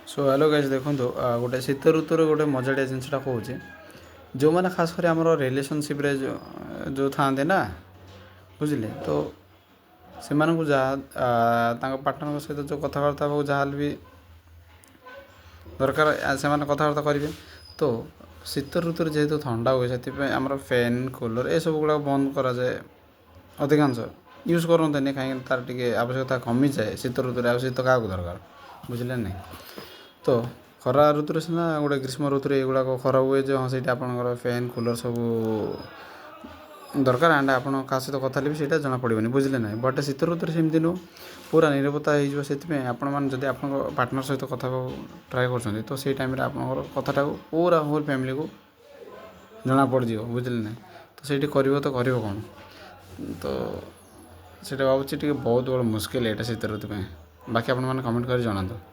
So hello guys देखो गोटे शीत ऋतु गोटे मजाड़िया जिनसा कौच जो मैंने खास कर आम रिलेशनशिप जो था ना बुझे तो से जहाँ पार्टनर सहित जो कथबार्ता जहाँ भी दरकार से कथबार्ता करेंगे तो शीत ऋतु जेहेतु ठंडा हुए से आम फैन कूलर ये सब गुड़ा बंद कराए अधिकांश यूज करते कहीं तार टे आवश्यकता कमी जाए शीत ऋतु आ शीत क्या दरकार बुझे नहीं तो खरा ऋतु सीना गोटे ग्रीष्म ऋतु एगुड़ाक खराब हुए जो हाँ से आपंकर फैन कूलर सब दरकार एंड आप सहित कथा भी सीटा जना पड़ोनी बुझे ना बट शीत ऋतु सेमती नुह पूरा निरवता हो आपड़ी आप पार्टनर सहित कथा ट्राए कर तो से टाइम आप कथाटा पूरा होल फैमिली को जना पड़ जाए बुझे ना तो से कर तो कर कौन तो सीटा भावुँ बहुत बड़ा मुस्किल यहाँ शीत ऋतु बाकी आप कमेंट कर जनातु।